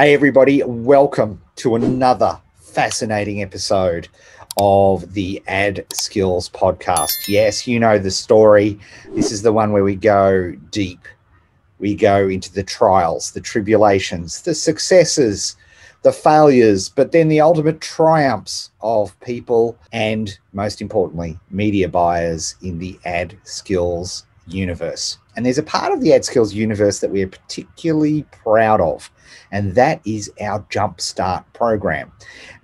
Hey, everybody, welcome to another fascinating episode of the AdSkills podcast. Yes, you know the story. This is the one where we go deep. We go into the trials, the tribulations, the successes, the failures, but then the ultimate triumphs of people and, most importantly, media buyers in the AdSkills universe. And there's a part of the AdSkills universe that we are particularly proud of, and that is our Jumpstart program.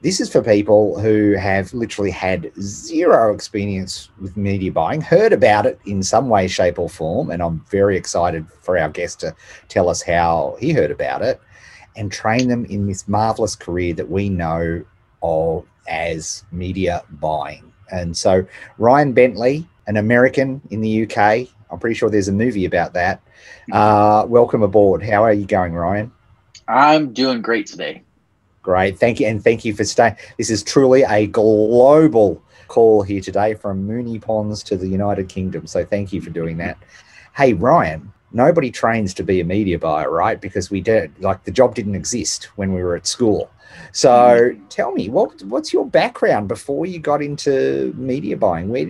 This is for people who have literally had zero experience with media buying, heard about it in some way, shape, or form, and I'm very excited for our guest to tell us how he heard about it, and train them in this marvelous career that we know of as media buying. And so Ryan Bentley, an American in the UK, I'm pretty sure there's a movie about that. Welcome aboard. How are you going, Ryan? I'm doing great today. Great. Thank you. And thank you for staying. This is truly a global call here today from Moonee Ponds to the United Kingdom. So thank you for doing that. Hey, Ryan, nobody trains to be a media buyer, right? Because we did, like, the job didn't exist when we were at school. So tell me, what's your background before you got into media buying? Where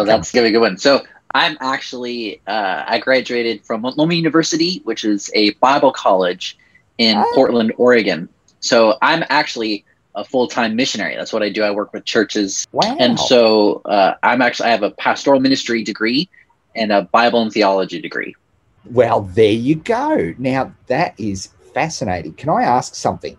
that's going to be a good one. So I'm actually, I graduated from Multnomah University, which is a Bible college in Portland, Oregon. So I'm actually a full-time missionary. That's what I do. I work with churches. Wow. And so I have a pastoral ministry degree and a Bible and theology degree. Well, there you go. Now, that is fascinating. Can I ask something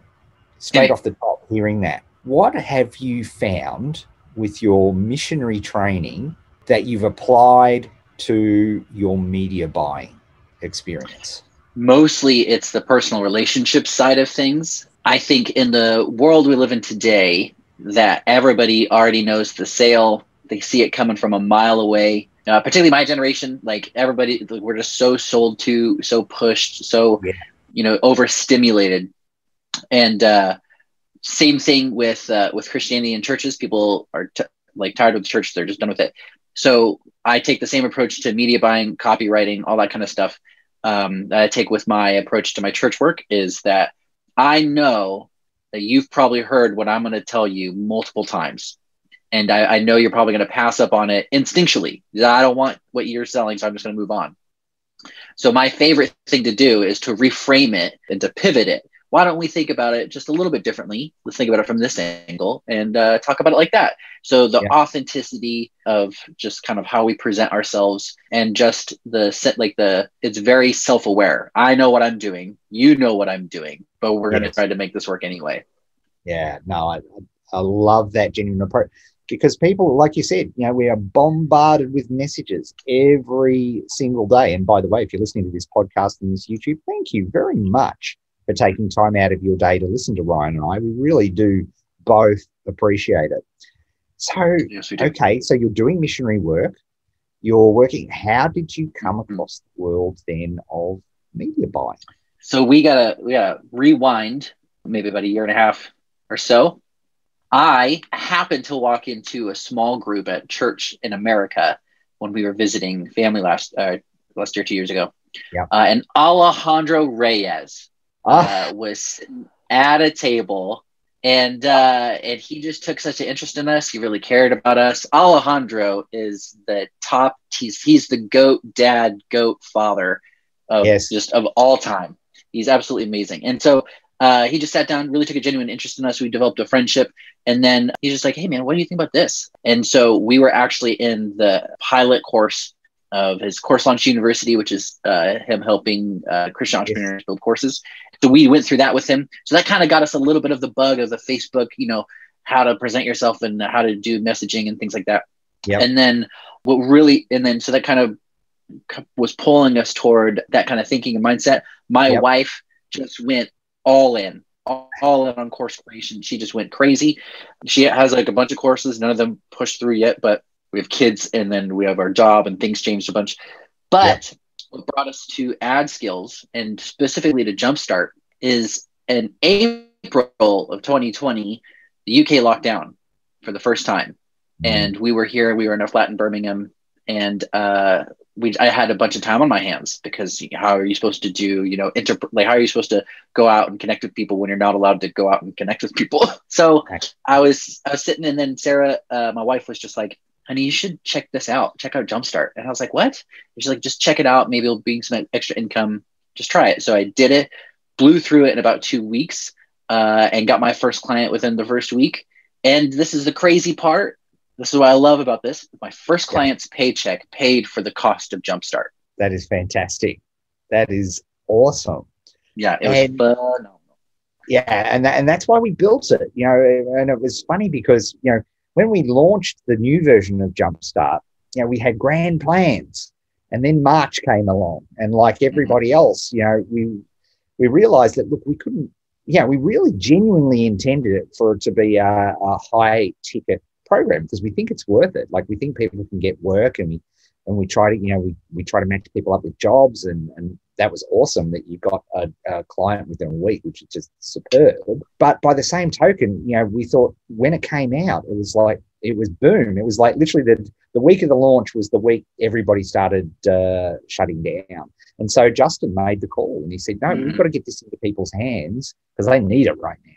straight off the top, hearing that? What have you found with your missionary training that you've applied to your media buying experience? Mostly it's the personal relationship side of things. I think in the world we live in today, that everybody already knows the sale. They see it coming from a mile away. Particularly my generation, like everybody, we're just so sold to, so pushed, so, overstimulated. And same thing with Christianity and churches. People are tired of the church. They're just done with it. So I take the same approach to media buying, copywriting, all that kind of stuff. That I take with my approach to my church work is that I know that you've probably heard what I'm going to tell you multiple times. And I know you're probably going to pass up on it instinctually. I don't want what you're selling, so I'm just going to move on. So my favorite thing to do is to reframe it and to pivot it. Why don't we think about it just a little bit differently? Let's think about it from this angle and talk about it like that. So the authenticity of just kind of how we present ourselves and just it's very self-aware. I know what I'm doing. You know what I'm doing, but we're going to try to make this work anyway. Yeah, no, I love that genuine approach. Because people, like you said, we are bombarded with messages every single day. And by the way, if you're listening to this podcast and this YouTube, thank you very much for taking time out of your day to listen to Ryan and I. We really do both appreciate it. So, yes, we do. Okay, so you're doing missionary work. You're working. How did you come across the world then of media buying? So we gotta rewind maybe about a year and a half or so. I happened to walk into a small group at church in America when we were visiting family last year, 2 years ago. Yep. And Alejandro Reyes was sitting at a table, and he just took such an interest in us. He really cared about us. Alejandro is the top. He's the goat dad, goat father of of all time. He's absolutely amazing. And so he just sat down, really took a genuine interest in us. We developed a friendship. And then he's just like, hey, man, what do you think about this? And so we were actually in the pilot course of his Course Launch University, which is him helping Christian entrepreneurs build courses. So we went through that with him. So that kind of got us a little bit of the bug of the Facebook, how to present yourself and how to do messaging and things like that. Yep. And then so that kind of was pulling us toward that kind of thinking and mindset. My wife just went all in on course creation. She just went crazy. She has a bunch of courses, none of them pushed through yet, but we have kids and then we have our job and things changed a bunch. But what brought us to AdSkills and specifically to Jumpstart is in April of 2020, the UK locked down for the first time. And we were here, we were in our flat in Birmingham, and I had a bunch of time on my hands because how are you supposed to do, how are you supposed to go out and connect with people when you're not allowed to go out and connect with people? So I was sitting, and then Sarah, my wife, was just like, honey, you should check this out. Check out Jumpstart. And I was like, what? And she's like, just check it out. Maybe it'll bring some extra income. Just try it. So I did it, blew through it in about 2 weeks, and got my first client within the first week. And this is the crazy part. This is what I love about this. My first client's paycheck paid for the cost of Jumpstart. That is fantastic. That is awesome. Yeah, it was phenomenal. Yeah, and that's why we built it. And it was funny because, when we launched the new version of Jumpstart, we had grand plans, and then March came along, and like everybody else, we realized that, look, we couldn't. We really genuinely intended it for it to be a high ticket program because we think it's worth it. Like, we think people can get work, and we try to, we try to match people up with jobs, and that was awesome that you got a client within a week, which is just superb. But by the same token, we thought when it came out, it was boom. It was like literally the week of the launch was the week everybody started shutting down. And so Justin made the call, and he said, no, we've got to get this into people's hands because they need it right now.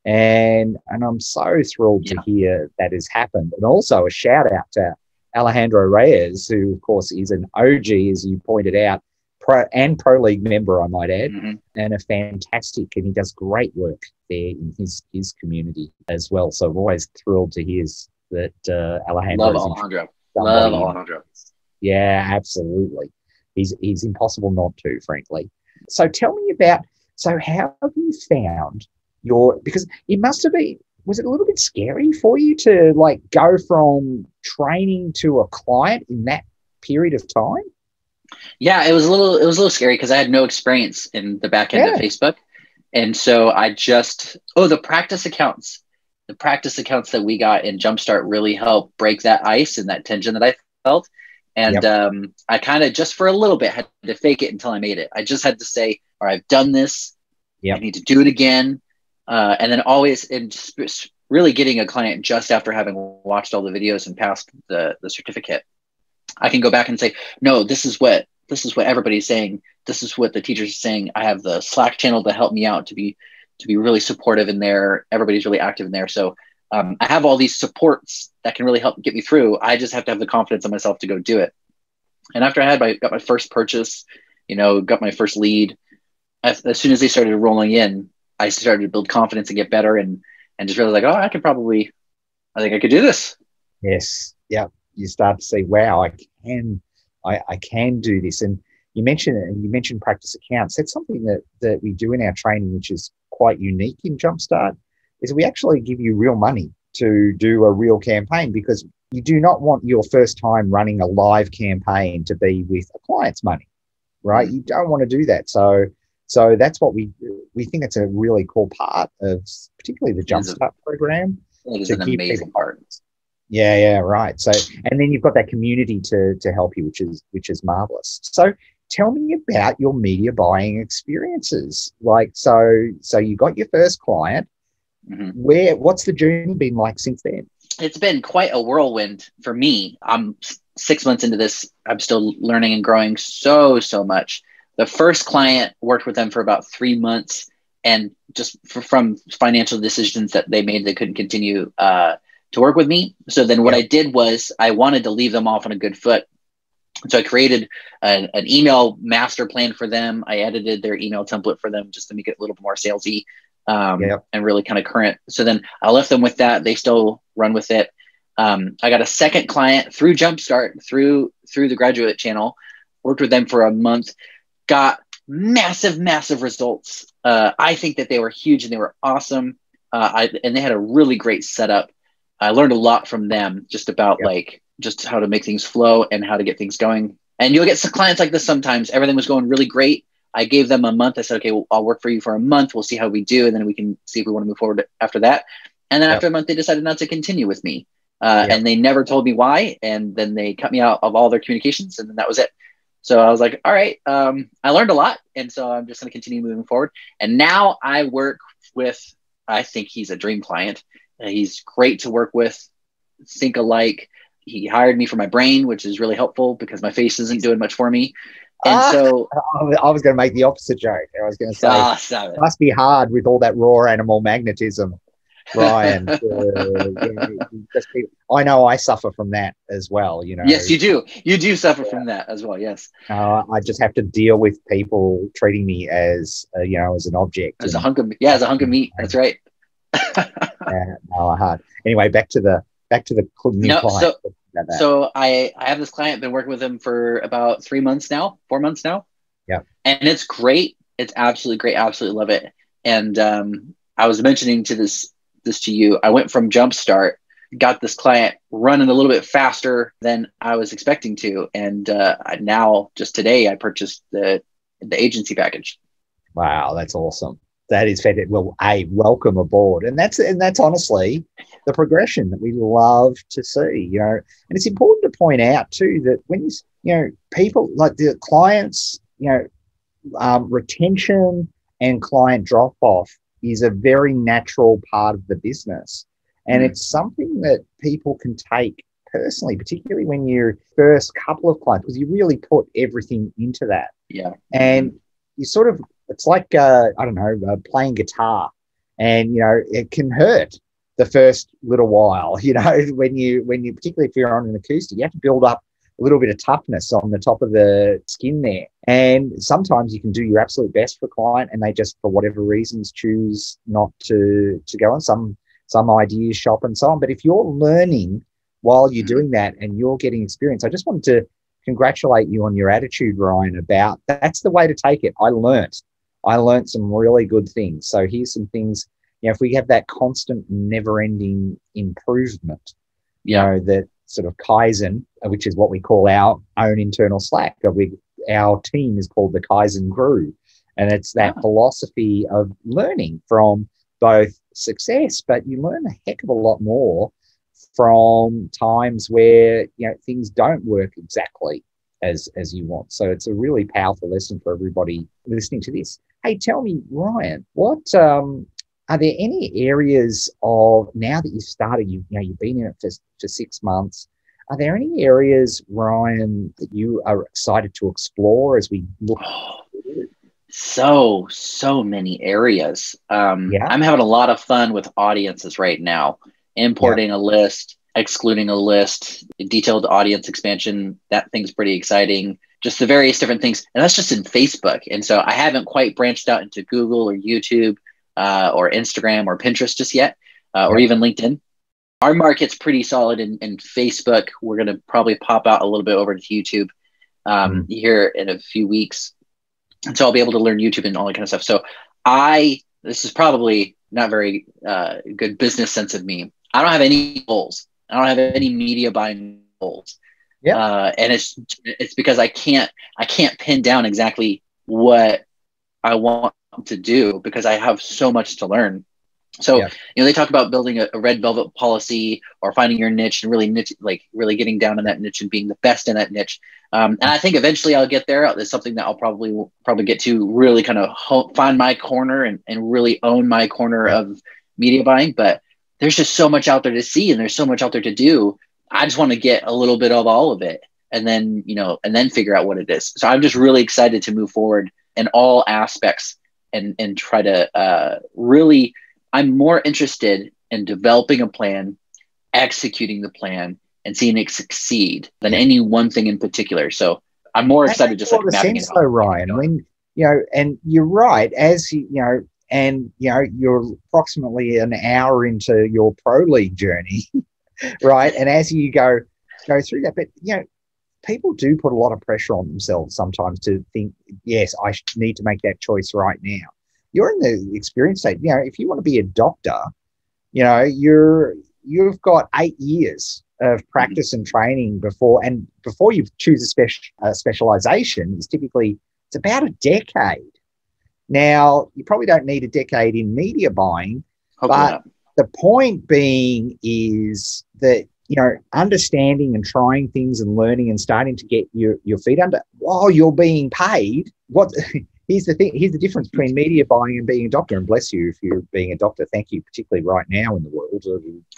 And I'm so thrilled to hear that has happened. And also a shout out to Alejandro Reyes, who of course is an OG, as you pointed out, Pro League member, I might add, and a fantastic, and he does great work there in his community as well. So I'm always thrilled to hear that Alejandro. Love Alejandro. Yeah, absolutely. He's impossible not to, frankly. So tell me about, so how have you found because it must have been, was it a little bit scary for you to like go from training to a client in that period of time? Yeah, it was a little scary because I had no experience in the back end of Facebook. And so I just, the practice accounts that we got in Jumpstart really helped break that ice and that tension that I felt. And I kind of just for a little bit had to fake it until I made it. I just had to say, all right, I've done this. I need to do it again. And then always, and just really getting a client just after having watched all the videos and passed the certificate, I can go back and say, no, this is what everybody's saying. This is what the teachers are saying. I have the Slack channel to help me out to be really supportive in there. Everybody's really active in there. So I have all these supports that can really help get me through. I just have to have the confidence in myself to go do it. And after I got my first purchase, got my first lead, as soon as they started rolling in, I started to build confidence and get better and just realized like, I think I could do this. Yes. Yeah. You start to say, wow, I can do this. And you mentioned practice accounts. That's something that we do in our training, which is quite unique in Jumpstart, is we actually give you real money to do a real campaign, because you do not want your first time running a live campaign to be with a client's money, right? You don't want to do that. So that's what we think it's a really cool part of particularly the Jumpstart program. It is an amazing part. Yeah, right. So, and then you've got that community to help you, which is marvelous. So tell me about your media buying experiences. Like, so you got your first client. What's the journey been like since then? It's been quite a whirlwind for me. I'm 6 months into this. I'm still learning and growing so much. The first client, worked with them for about 3 months, and just from financial decisions that they made, they couldn't continue to work with me. So then what I did was I wanted to leave them off on a good foot. So I created an email master plan for them. I edited their email template for them just to make it a little bit more salesy and really kind of current. So then I left them with that. They still run with it. I got a second client through Jumpstart, through the graduate channel, worked with them for a month, got massive results. I think that they were huge and they were awesome. And they had a really great setup. I learned a lot from them just about just how to make things flow and how to get things going. And you'll get some clients like this sometimes. Everything was going really great. I gave them a month. I said, okay, well, I'll work for you for a month. We'll see how we do. And then we can see if we want to move forward after that. And then after a month, they decided not to continue with me. And they never told me why. And then they cut me out of all their communications. And then that was it. So I was like, all right, I learned a lot. And so I'm just going to continue moving forward. And now I work with, I think he's a dream client. He's great to work with, think alike, he hired me for my brain, which is really helpful because my face isn't doing much for me. And Ah, so I was going to make the opposite joke. I was going to say, stop it must be hard with all that raw animal magnetism, Ryan. I know I suffer from that as well. Yes, you do. You do suffer from that as well. Yes. I just have to deal with people treating me as as an object. As a hunk of meat. That's right. Hard. Anyway, back to the new client. So I have this client, been working with him for about 4 months now. Yeah. And it's great. It's absolutely great. Absolutely love it. And I was mentioning this to you. I went from Jumpstart, got this client running a little bit faster than I was expecting to. And now just today I purchased the agency package. Wow, that's awesome. That is fantastic. Well, welcome aboard. And that's honestly the progression that we love to see, and it's important to point out too that when people like the clients, retention and client drop off is a very natural part of the business. And it's something that people can take personally, particularly when you're first couple of clients, because you really put everything into that. Yeah. And you sort of, it's like, playing guitar, and, it can hurt the first little while, when you, particularly if you're on an acoustic, you have to build up a little bit of toughness on the top of the skin there. And sometimes you can do your absolute best for a client and they just, for whatever reasons, choose not to go on some ideas shop and so on. But if you're learning while you're doing that and you're getting experience, I just wanted to congratulate you on your attitude, Ryan, about that's the way to take it. I learned some really good things. So here's some things, if we have that constant never-ending improvement, that sort of Kaizen, which is what we call our own internal Slack. Our team is called the Kaizen Crew. And it's that philosophy of learning from both success, but you learn a heck of a lot more from times where, things don't work exactly as you want. So it's a really powerful lesson for everybody listening to this. Hey, tell me, Ryan, what are there any areas of, now that you've started, you've been in it for 6 months, are there any areas, Ryan, that you are excited to explore as we look? So many areas. I'm having a lot of fun with audiences right now, importing a list, excluding a list, detailed audience expansion. That thing's pretty exciting. Just the various different things. And that's just in Facebook. And so I haven't quite branched out into Google or YouTube or Instagram or Pinterest just yet, or even LinkedIn. Our market's pretty solid in Facebook. We're going to probably pop out a little bit over to YouTube here in a few weeks. And so I'll be able to learn YouTube and all that kind of stuff. So this is probably not very good business sense of me. I don't have any goals. I don't have any media buying goals. And it's because I can't pin down exactly what I want to do because I have so much to learn. So, they talk about building a red velvet policy or finding your niche and really getting down in that niche and being the best in that niche. And I think eventually I'll get there. It's something that I'll probably get to really kind of find my corner and really own my corner of media buying. But there's just so much out there to see and there's so much out there to do. I just want to get a little bit of all of it and then, and then figure out what it is. So I'm just really excited to move forward in all aspects and try to really, I'm more interested in developing a plan, executing the plan, and seeing it succeed than any one thing in particular. So I'm more excited just like mapping it out. Ryan, I mean, and you're right, you're approximately an hour into your pro league journey, right? And as you go through that, but people do put a lot of pressure on themselves sometimes to think, yes, I need to make that choice right now. You're in the experience stage. If you want to be a doctor, you've got 8 years of practice and training before you choose a specialization. It's about a decade. Now, you probably don't need a decade in media buying, but the point being is that, understanding and trying things and learning and starting to get your feet under while you're being paid. Here's the difference between media buying and being a doctor. And bless you if you're being a doctor. Thank you, particularly right now in the world.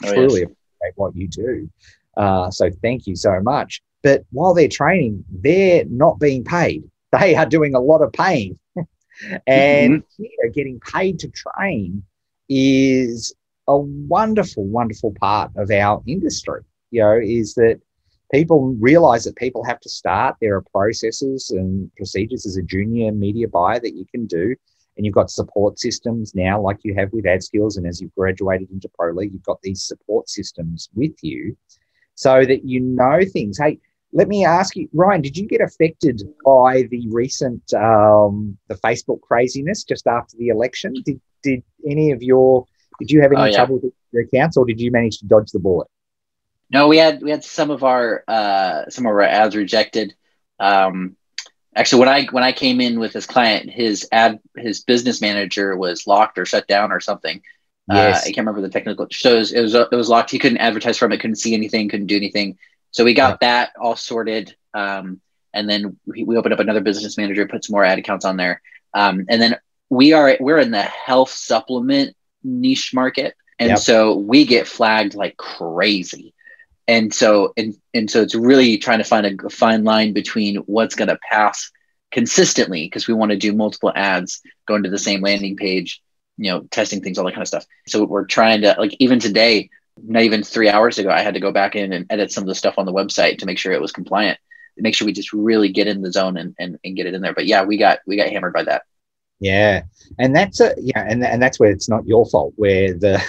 Truly appreciate what you do. So thank you so much. But while they're training, they're not being paid. They are doing a lot of paying. And here, getting paid to train is a wonderful, wonderful part of our industry, is that people realize that people have to start. There are processes and procedures as a junior media buyer that you can do. And you've got support systems now, like you have with AdSkills. And as you've graduated into Pro League, you've got these support systems with you so that you know things. Hey, let me ask you, Ryan, did you get affected by the recent, the Facebook craziness just after the election? Did you have any trouble with your accounts, or did you manage to dodge the bullet? No, we had some of our ads rejected. Actually, when I came in with this client, his business manager was locked or shut down or something. Yes. I can't remember the technical. So it was locked. He couldn't advertise from it. Couldn't see anything. Couldn't do anything. So we got that all sorted. And then we opened up another business manager, put some more ad accounts on there. And then we're in the health supplement niche market, and so we get flagged like crazy. And so it's really trying to find a fine line between what's going to pass consistently, because we want to do multiple ads going to the same landing page, testing things, all that kind of stuff. So we're trying to, like, even today, not even 3 hours ago, I had to go back in and edit some of the stuff on the website to make sure it was compliant, to make sure we just really get in the zone and get it in there. But yeah, we got hammered by that. Yeah, and that's and that's where it's not your fault, where the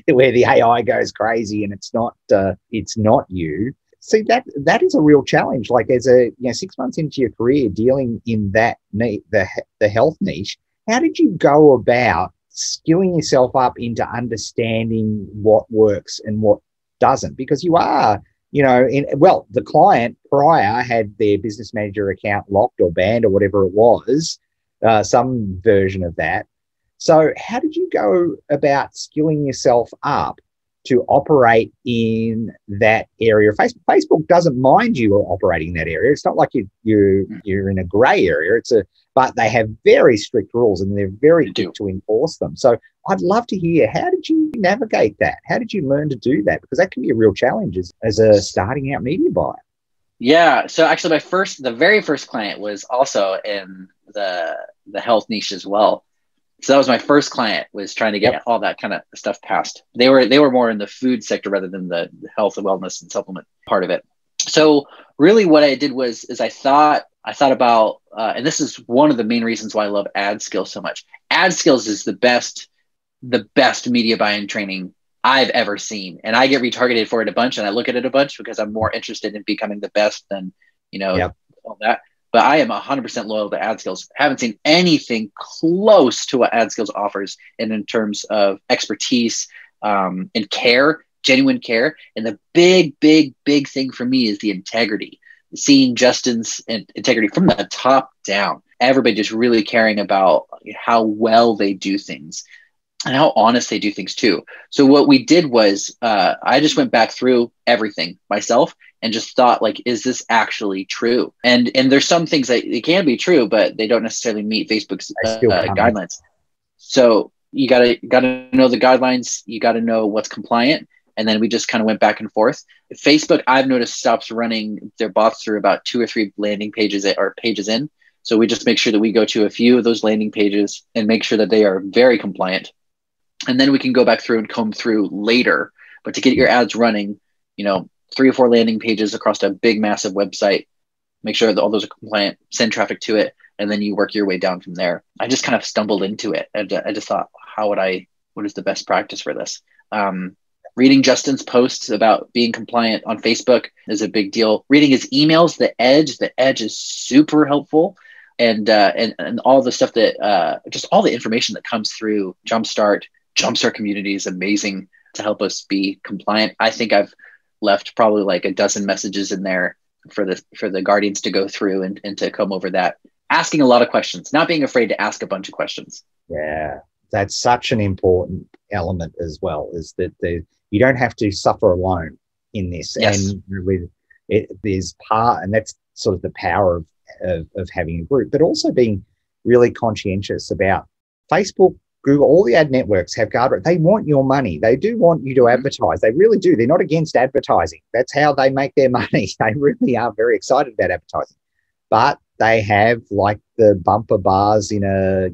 where the AI goes crazy and it's not you. See, that is a real challenge. Like, as 6 months into your career dealing in that the health niche, how did you go about skilling yourself up into understanding what works and what doesn't? Because you are, the client prior had their business manager account locked or banned or whatever it was. Some version of that. So how did you go about skilling yourself up to operate in that area? Facebook doesn't mind you operating in that area. It's not like you're in a grey area. But they have very strict rules and they're very quick to enforce them. So I'd love to hear, how did you navigate that? How did you learn to do that? Because that can be a real challenge as a starting out media buyer. Yeah. So actually the very first client was also in the health niche as well. So that was my first client, was trying to get all that kind of stuff passed. They were more in the food sector rather than the health and wellness and supplement part of it. So really what I did was I thought about, and this is one of the main reasons why I love AdSkills so much. AdSkills is the best media buying training I've ever seen. And I get retargeted for it a bunch, and I look at it a bunch because I'm more interested in becoming the best than, all that. But I am 100% loyal to AdSkills. Haven't seen anything close to what AdSkills offers in terms of expertise and care, genuine care. And the big thing for me is the integrity. Seeing Justin's integrity from the top down. Everybody just really caring about how well they do things and how honest they do things too. So what we did was I just went back through everything myself and just thought, like, is this actually true? And there's some things that it can be true, but they don't necessarily meet Facebook's guidelines. So you gotta know the guidelines. You gotta know what's compliant. And then we just kind of went back and forth. Facebook, I've noticed, stops running their bots through about 2 or 3 landing pages or pages in. So we just make sure that we go to a few of those landing pages and make sure that they are very compliant. And then we can go back through and comb through later. But to get your ads running, 3 or 4 landing pages across a big, massive website, make sure that all those are compliant, send traffic to it, and then you work your way down from there. I just kind of stumbled into it. I just thought, what is the best practice for this? Reading Justin's posts about being compliant on Facebook is a big deal. Reading his emails, the Edge is super helpful. And all the stuff that, just all the information that comes through Jumpstart community is amazing to help us be compliant. I think I've left probably like a dozen messages in there for the Guardians to go through and to come over that. Asking a lot of questions, not being afraid to ask a bunch of questions. Yeah, that's such an important element as well, is that you don't have to suffer alone in this. Yes. And there's and that's sort of the power of having a group, but also being really conscientious about Facebook Google, all the ad networks have guardrails. They want your money. They do want you to advertise. They really do. They're not against advertising. That's how they make their money. They really are very excited about advertising. But they have, like the bumper bars in a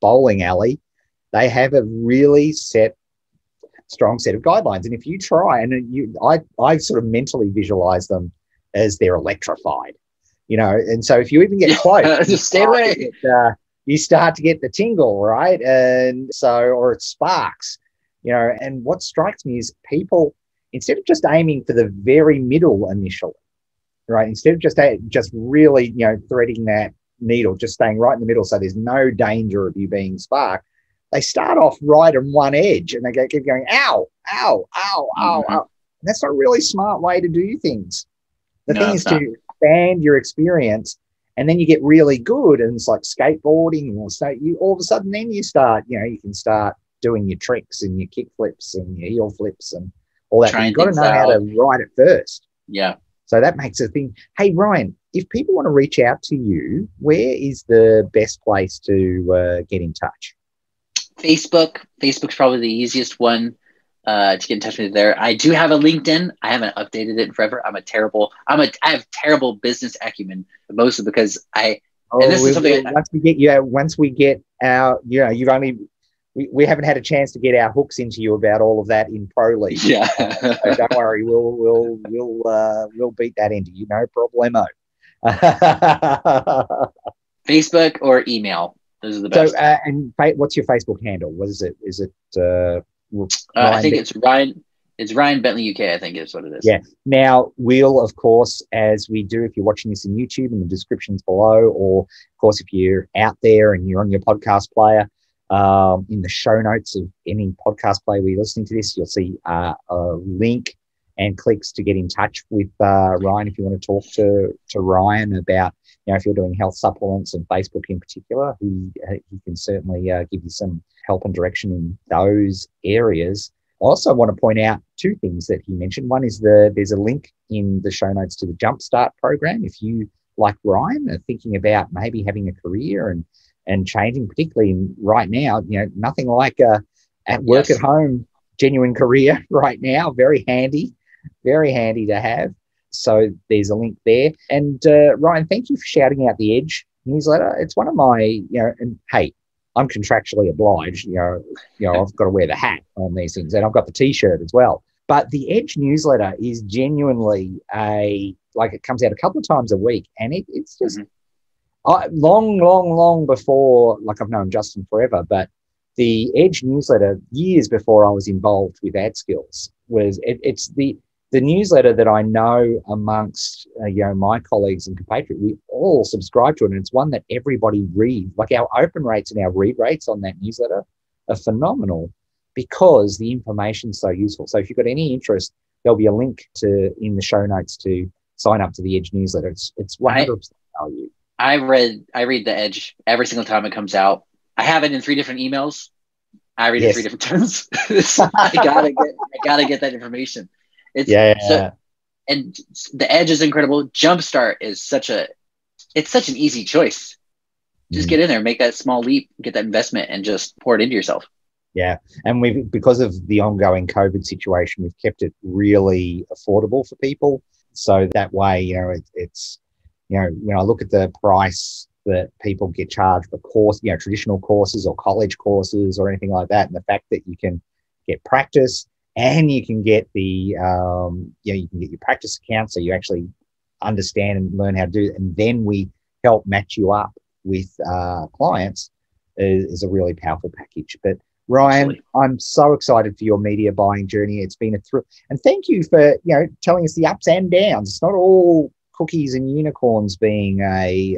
bowling alley, they have a really strong set of guidelines. And if you try, and I sort of mentally visualize them as they're electrified, and so if you even get close, just stay away. You start to get the tingle, right? And so, or it sparks, and what strikes me is people, instead of just aiming for the very middle initially, right? Instead of just really, threading that needle, just staying right in the middle so there's no danger of you being sparked, they start off right on one edge and they keep going, ow, ow, ow, ow, ow. And that's not a really smart way to do things. The thing is to expand your experience. And then you get really good, and it's like skateboarding. Or so you all of a sudden, then you start, you can start doing your tricks and your kick flips and your heel flips and all that. You've got to know how to write it first. Yeah. So that makes a thing. Hey, Ryan, if people want to reach out to you, where is the best place to get in touch? Facebook. Facebook's probably the easiest one to get in touch with there. I do have a LinkedIn. I haven't updated it in forever. I have terrible business acumen, mostly because once we get our, we haven't had a chance to get our hooks into you about all of that in Pro League. Yeah. So don't worry, we'll beat that into you, no problemo. Facebook or email. Those are the best. So, and what's your Facebook handle? What is it? Is it I think it's Ryan. It's Ryan Bentley UK, I think is what it is. Yeah. Now, we'll, of course, as we do, if you're watching this in YouTube, in the descriptions below, or, of course, if you're out there and you're on your podcast player, in the show notes of any podcast player where you're listening to this, you'll see a link and clicks to get in touch with Ryan if you want to talk to Ryan about, if you're doing health supplements, and Facebook in particular, he can certainly give you some help and direction in those areas. I also want to point out two things that he mentioned. One is there's a link in the show notes to the Jumpstart program. If you, like Ryan, are thinking about maybe having a career and changing, particularly right now, nothing like at work at home, genuine career right now. Very handy to have. So there's a link there. And Ryan, thank you for shouting out the Edge newsletter. It's one of my, and hey, I'm contractually obliged, I've got to wear the hat on these things, and I've got the T-shirt as well. But the Edge newsletter is genuinely it comes out a couple of times a week, and it's just long before, I've known Justin forever, but the Edge newsletter, years before I was involved with AdSkills, it's the newsletter that I know amongst my colleagues and compatriots, we all subscribe to it, and it's one that everybody reads. Like, our open rates and our read rates on that newsletter are phenomenal because the information's so useful. So if you've got any interest, there'll be a link in the show notes to sign up to the Edge newsletter. It's 100% value. I read the Edge every single time it comes out. I have it in 3 different emails. I read it 3 different times. So I gotta get that information. And the Edge is incredible. Jumpstart is such an easy choice. Just get in there, make that small leap, get that investment, and just pour it into yourself. Yeah, and because of the ongoing COVID situation, we've kept it really affordable for people. So that way, it's when I look at the price that people get charged for traditional courses or college courses or anything like that, and the fact that you can get practice. And you can get you can get your practice account, so you actually understand and learn how to do it. And then we help match you up with clients is a really powerful package. But Ryan, absolutely. I'm so excited for your media buying journey. It's been a thrill. And thank you for, telling us the ups and downs. It's not all cookies and unicorns being a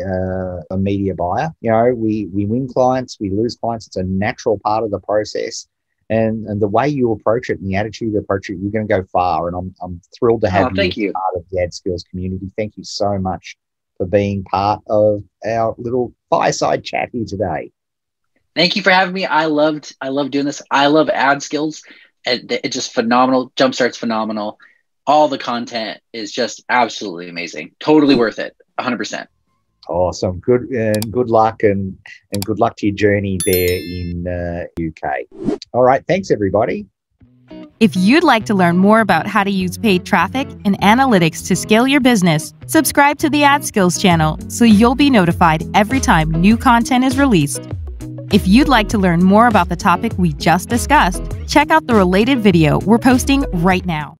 media buyer. We win clients, we lose clients. It's a natural part of the process. And the way you approach it and the attitude you approach it, you're going to go far. And I'm thrilled to have you as part of the AdSkills community. Thank you so much for being part of our little fireside chat here today. Thank you for having me. I love doing this. I love AdSkills. It's just phenomenal. Jumpstart's phenomenal. All the content is just absolutely amazing. Totally worth it. 100%. Awesome. Good, and good luck, and good luck to your journey there in UK. All right. Thanks, everybody. If you'd like to learn more about how to use paid traffic and analytics to scale your business, subscribe to the AdSkills channel so you'll be notified every time new content is released. If you'd like to learn more about the topic we just discussed, check out the related video we're posting right now.